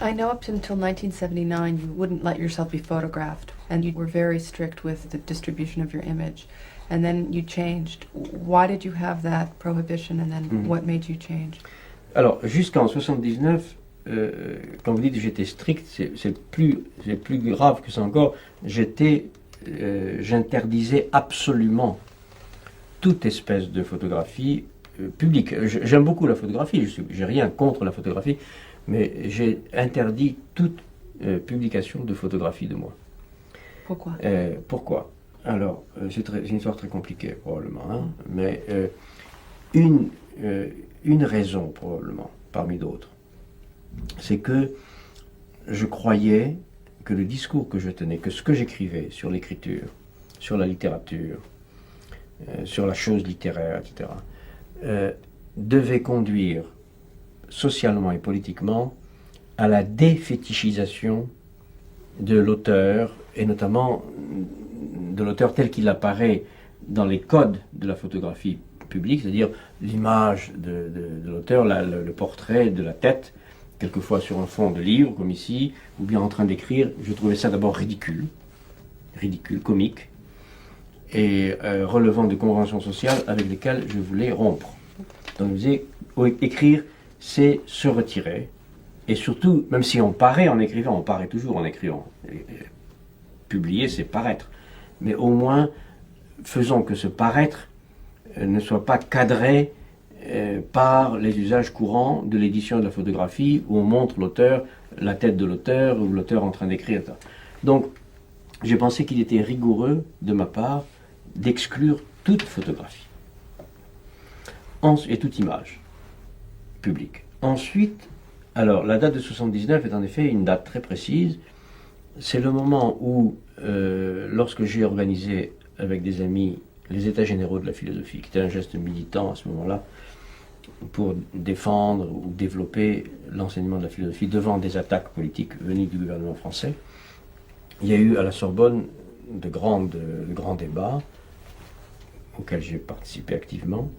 I know up until 1979 you wouldn't let yourself be photographed, and you were very strict with the distribution of your image. And then you changed. Why did you have that prohibition, and then what made you change? Alors, jusqu'en 79, quand vous dites que j'étais strict, c'est plus grave que ça encore. J'interdisais absolument toute espèce de photographie publique. J'aime beaucoup la photographie, j'ai rien contre la photographie, mais j'ai interdit toute publication de photographie de moi. Pourquoi? Pourquoi? Alors, c'est une histoire très compliquée, probablement, hein, mais une raison, probablement, parmi d'autres, c'est que je croyais que le discours que je tenais, que ce que j'écrivais sur l'écriture, sur la littérature, sur la chose littéraire, etc., devait conduire socialement et politiquement à la défétichisation de l'auteur, et notamment de l'auteur tel qu'il apparaît dans les codes de la photographie publique, c'est-à-dire l'image de l'auteur, le portrait de la tête, quelquefois sur un fond de livre, comme ici, ou bien en train d'écrire. Je trouvais ça d'abord ridicule, comique, et relevant de conventions sociales avec lesquelles je voulais rompre. Donc je disais, écrire, c'est se retirer, et surtout, même si on paraît en écrivant, on paraît toujours en écrivant. Publier, c'est paraître. Mais au moins, faisons que ce paraître ne soit pas cadré par les usages courants de l'édition de la photographie, où on montre l'auteur, la tête de l'auteur, ou l'auteur en train d'écrire. Donc, j'ai pensé qu'il était rigoureux, de ma part, d'exclure toute photographie et toute image publique. Ensuite, alors, la date de 79 est en effet une date très précise. C'est le moment où, lorsque j'ai organisé avec des amis les États généraux de la philosophie, qui était un geste militant à ce moment-là, pour défendre ou développer l'enseignement de la philosophie devant des attaques politiques venues du gouvernement français, il y a eu à la Sorbonne de grands débats auxquels j'ai participé activement,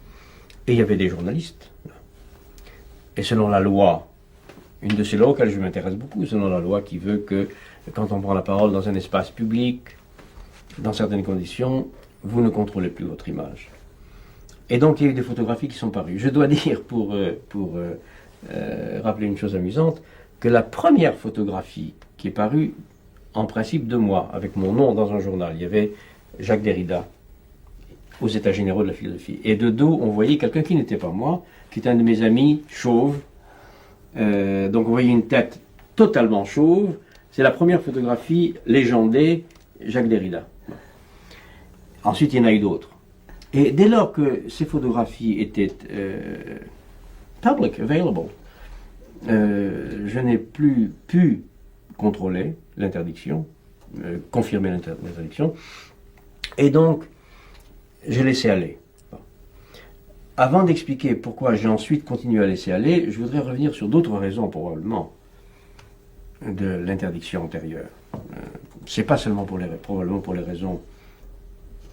et il y avait des journalistes. Et selon la loi, une de ces lois auxquelles je m'intéresse beaucoup, selon la loi qui veut que quand on prend la parole dans un espace public, dans certaines conditions, vous ne contrôlez plus votre image. Et donc il y a eu des photographies qui sont parues. Je dois dire, pour rappeler une chose amusante, que la première photographie qui est parue, en principe de moi, avec mon nom dans un journal, il y avait Jacques Derrida, aux États généraux de la philosophie. Et de dos, on voyait quelqu'un qui n'était pas moi, qui était un de mes amis, chauve. Donc on voyait une tête totalement chauve. C'est la première photographie légendée, Jacques Derrida. Ensuite, il y en a eu d'autres. Et dès lors que ces photographies étaient public, available, je n'ai plus pu contrôler l'interdiction, confirmer l'interdiction, et donc j'ai laissé aller. Avant d'expliquer pourquoi j'ai ensuite continué à laisser aller, je voudrais revenir sur d'autres raisons probablement de l'interdiction antérieure. C'est pas seulement probablement pour les raisons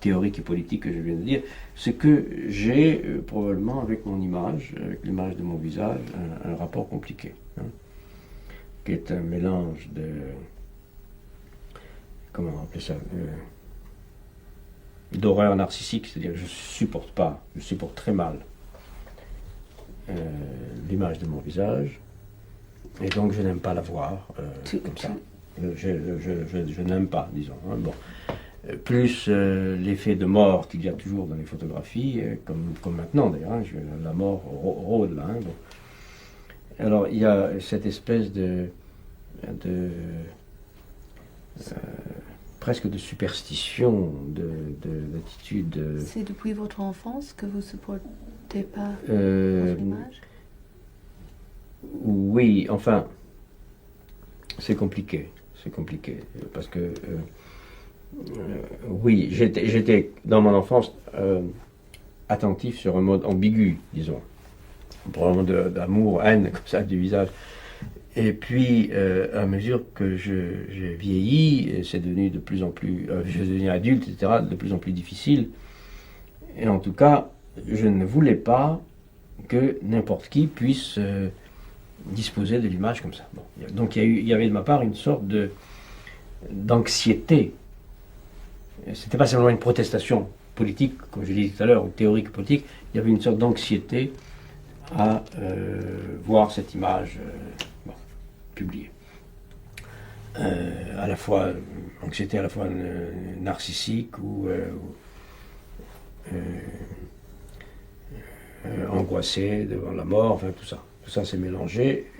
théoriques et politiques que je viens de dire, c'est que j'ai probablement avec mon image, avec l'image de mon visage, un rapport compliqué, hein, qui est un mélange de, comment appeler ça, d'horreur narcissique, c'est-à-dire je supporte très mal l'image de mon visage, et donc je n'aime pas la voir comme ça. Je n'aime pas, disons. Hein, bon. Plus l'effet de mort qu'il y a toujours dans les photographies, comme maintenant d'ailleurs, hein, la mort rôde là. Hein, bon. Alors il y a cette espèce presque de superstition, d'attitude. C'est depuis votre enfance que vous ne supportez pas votre image? Oui, enfin, c'est compliqué, parce que oui, j'étais dans mon enfance attentif sur un mode ambigu, disons, probablement d'amour, haine, comme ça, du visage. Et puis, à mesure que j'ai vieilli, c'est devenu de plus en plus, je suis devenu adulte, etc., de plus en plus difficile. Et en tout cas, je ne voulais pas que n'importe qui puisse disposer de l'image comme ça. Bon. Donc il y avait de ma part une sorte d'anxiété. C'était pas simplement une protestation politique, comme je l'ai dit tout à l'heure, ou théorique politique, il y avait une sorte d'anxiété à voir cette image publiée. À la fois, anxiété à la fois narcissique ou angoissé devant la mort, enfin tout ça. Tout ça s'est mélangé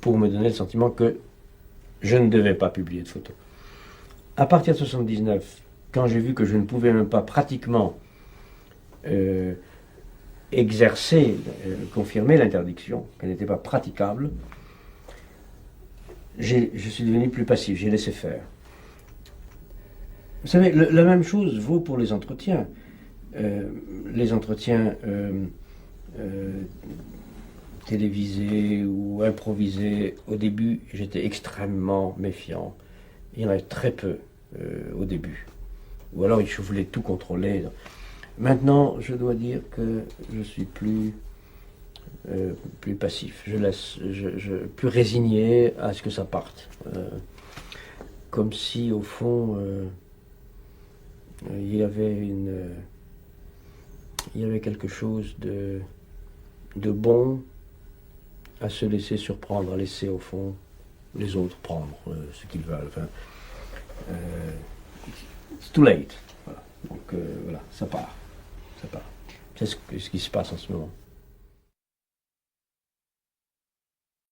pour me donner le sentiment que je ne devais pas publier de photos. À partir de 1979, quand j'ai vu que je ne pouvais même pas pratiquement exercer, confirmer l'interdiction, qu'elle n'était pas praticable, je suis devenu plus passif, j'ai laissé faire. Vous savez, la même chose vaut pour les entretiens. Les entretiens télévisés ou improvisés, au début, j'étais extrêmement méfiant. Il y en avait très peu au début. Ou alors, je voulais tout contrôler. Maintenant, je dois dire que je suis plus passif. Je laisse, plus résigné à ce que ça parte. Comme si, au fond, il y avait quelque chose de bon à se laisser surprendre, à laisser, au fond, les autres prendre ce qu'ils veulent. Enfin, it's too late. Voilà. Donc voilà, ça part. C'est ce qui se passe en ce moment.